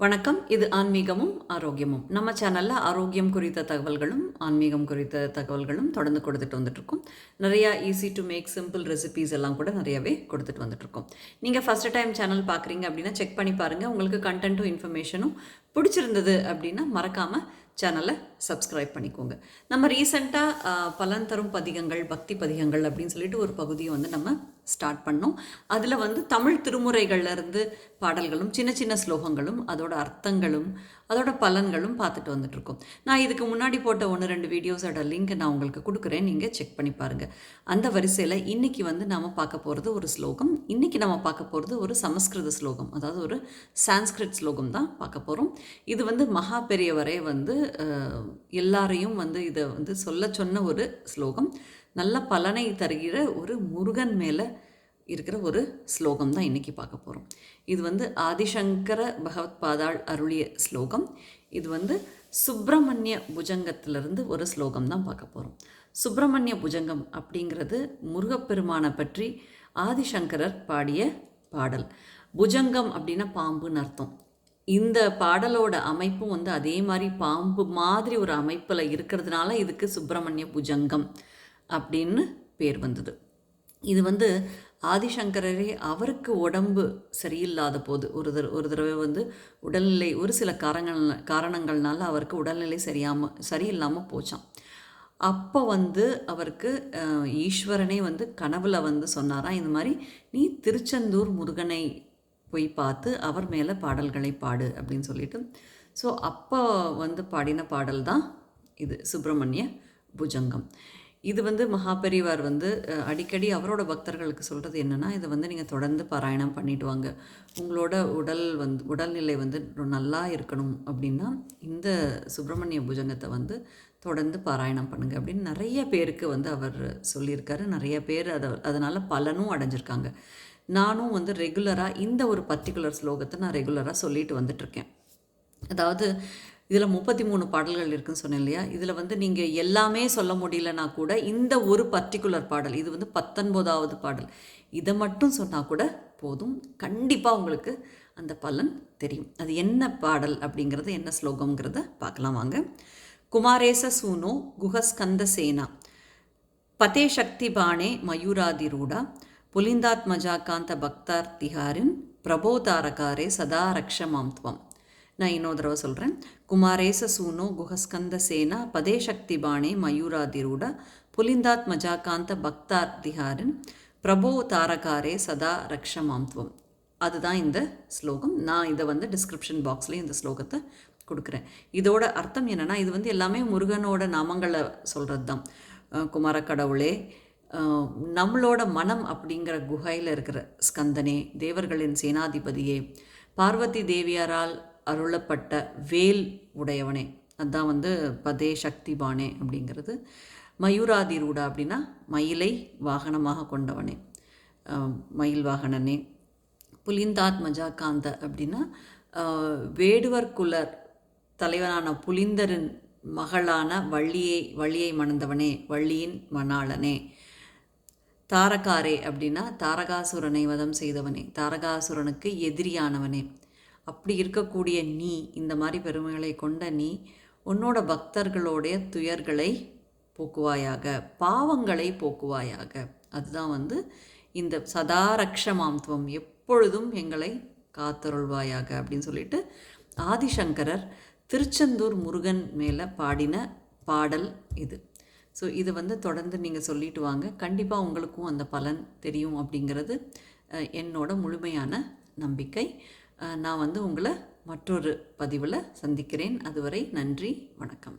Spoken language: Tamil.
வணக்கம். இது ஆன்மீகமும் ஆரோக்கியமும். நம்ம சேனல்ல ஆரோக்கியம் குறித்த தகவல்களும், ஆன்மீகம் குறித்த தகவல்களும் தொடர்ந்து கொடுத்துட்டு வந்துட்டுருக்கோம். நிறையா easy to make simple recipes எல்லாம் கூட நிறையவே கொடுத்துட்டு வந்துட்டுருக்கோம். நீங்கள் ஃபஸ்ட்டு டைம் சேனல் பார்க்குறீங்க அப்படின்னா செக் பண்ணி பாருங்கள். உங்களுக்கு கண்டென்ட்டும் இன்ஃபர்மேஷனும் பிடிச்சிருந்தது அப்படின்னா மறக்காமல் சேனலை சப்ஸ்கிரைப் பண்ணிக்கோங்க. நம்ம ரீசெண்டாக பலன் தரும் பதிகங்கள், பக்தி பதிகங்கள் அப்படின்னு சொல்லிட்டு ஒரு பகுதியை நம்ம ஸ்டார்ட் பண்ணோம். அதில் தமிழ் திருமுறைகள்லேருந்து பாடல்களும் சின்ன சின்ன ஸ்லோகங்களும் அதோட அர்த்தங்களும் அதோட பலன்களும் பார்த்துட்டு வந்துட்ருக்கோம். நான் இதுக்கு முன்னாடி போட்ட 1-2 வீடியோஸோட லிங்க் நான் உங்களுக்கு கொடுக்குறேன், நீங்கள் செக் பண்ணி பாருங்கள். அந்த வரிசையில் இன்றைக்கி நாம் பார்க்க போகிறது ஒரு ஸ்லோகம். இன்றைக்கி நம்ம பார்க்க போகிறது ஒரு சமஸ்கிருத ஸ்லோகம், அதாவது ஒரு சான்ஸ்கிரிட் ஸ்லோகம் தான் பார்க்க போகிறோம். இது மகா பெரியவரே எல்லாரையும் இதை சொல்ல சொன்ன ஒரு ஸ்லோகம். நல்ல பலனை தருகிற ஒரு முருகன் மேலே இருக்கிற ஒரு ஸ்லோகம் தான் இன்றைக்கி பார்க்க போகிறோம். இது ஆதிசங்கர பகவத் பாதாள் அருளிய ஸ்லோகம். இது சுப்பிரமணிய புஜங்கத்திலிருந்து ஒரு ஸ்லோகம் தான் பார்க்க போகிறோம். சுப்பிரமணிய புஜங்கம் அப்படிங்கிறது முருகப்பெருமானை பற்றி ஆதிசங்கரர் பாடிய பாடல். புஜங்கம் அப்படின்னா பாம்புன்னு அர்த்தம். இந்த பாடலோட அமைப்பும் அதே மாதிரி பாம்பு மாதிரி ஒரு அமைப்பில் இருக்கிறதுனால இதுக்கு சுப்பிரமணிய புஜங்கம் அப்படின்னு பேர் வந்தது. இது ஆதிசங்கரரே அவருக்கு உடம்பு சரியில்லாத போது ஒரு தடவை உடல்நிலை ஒரு சில காரணங்கள்னால அவருக்கு உடல்நிலை சரியில்லாமல் போச்சான். அப்போ அவருக்கு ஈஸ்வரனே கனவுல சொன்னாராம், இந்த மாதிரி நீ திருச்செந்தூர் முருகனை போய் பார்த்து அவர் மேலே பாடல்களை பாடு அப்படின்னு சொல்லிட்டு. ஸோ அப்போ பாடின பாடல் தான் இது சுப்பிரமணிய புஜங்கம். இது மகாபெரிவார் அடிக்கடி அவரோட பக்தர்களுக்கு சொல்கிறது என்னென்னா, இதை நீங்கள் தொடர்ந்து பாராயணம் பண்ணிட்டு வாங்க. உங்களோட உடல்நிலை நல்லா இருக்கணும் அப்படின்னா இந்த சுப்பிரமணிய புஜங்கத்தை தொடர்ந்து பாராயணம் பண்ணுங்கள் அப்படின்னு நிறைய பேருக்கு அவர் சொல்லியிருக்காரு. நிறைய பேர் அதனால் பலனும் அடைஞ்சிருக்காங்க. நானும் ரெகுலராக இந்த ஒரு பர்டிகுலர் ஸ்லோகத்தை நான் ரெகுலராக சொல்லிட்டு வந்துட்டுருக்கேன். அதாவது இதில் 33 பாடல்கள் இருக்குதுன்னு சொன்னேன் இல்லையா? இதில் நீங்கள் எல்லாமே சொல்ல முடியலனா கூட இந்த ஒரு பர்டிகுலர் பாடல், இது 19வது பாடல், இதை மட்டும் சொன்னால் கூட போதும். கண்டிப்பாக உங்களுக்கு அந்த பலன் தெரியும். அது என்ன பாடல் அப்படிங்கிறது, என்ன ஸ்லோகங்கிறத பார்க்கலாம் வாங்க. குமாரேச சூனோ குஹஸ்கந்த சேனா பதே சக்தி பாணே மயூராதிரூடா புலிந்தாத்மஜாகாந்த பக்தார்த்திஹாரின் பிரபோதாரகாரே சதா ரக்ஷமாம்த்வம். நான் இன்னொரு தடவை சொல்கிறேன். குமாரேச சூனோ குஹஸ்கந்த சேனா பதே சக்தி பாணே மயூராதிரூட புலிந்தாத்மஜாகாந்த பக்தார்த்திஹாரின் பிரபோ தாரகாரே சதா ரக்ஷமாம்த்வம். அதுதான் இந்த ஸ்லோகம். நான் இதை டிஸ்கிரிப்ஷன் பாக்ஸ்லேயும் இந்த ஸ்லோகத்தை கொடுக்குறேன். இதோட அர்த்தம் என்னென்னா, இது எல்லாமே முருகனோட நாமங்களை சொல்கிறது தான். குமாரக்கடவுளே, நம்மளோட மனம் அப்படிங்கிற குகையில் இருக்கிற ஸ்கந்தனே, தேவர்களின் சேனாதிபதியே, பார்வதி தேவியாரால் அருளப்பட்ட வேல் உடையவனே, அதுதான் பதே சக்தி பாணே அப்படிங்கிறது. மயூராதிரூடா அப்படின்னா மயிலை வாகனமாக கொண்டவனே, மயில் வாகனனே. புலிந்தாத்மஜா காந்த அப்படின்னா வேடுவர் குலர் தலைவனான புலிந்தரின் மகளான வள்ளியை மணந்தவனே, வள்ளியின் மணாளனே. தாரகாரே அப்படின்னா தாரகாசுரனை வதம் செய்தவனே, தாரகாசுரனுக்கு எதிரியானவனே. அப்படி இருக்கக்கூடிய நீ, இந்த மாதிரி பெருமைகளை கொண்ட நீ, உன்னோட பக்தர்களுடைய துயர்களை போக்குவாயாக, பாவங்களை போக்குவாயாக. அதுதான் இந்த சதாரக்ஷமாம்துவம், எப்பொழுதும் எங்களை காத்தருள்வாயாக அப்படின்னு சொல்லிட்டு ஆதிசங்கரர் திருச்செந்தூர் முருகன் மேலே பாடின பாடல் இது. ஸோ இது தொடர்ந்து நீங்கள் சொல்லிட்டு வாங்க. கண்டிப்பாக உங்களுக்கும் அந்த பலன் தெரியும் அப்படிங்கிறது என்னோட முழுமையான நம்பிக்கை. நான் உங்களை மற்றொரு பதிவில் சந்திக்கிறேன். அதுவரை நன்றி, வணக்கம்.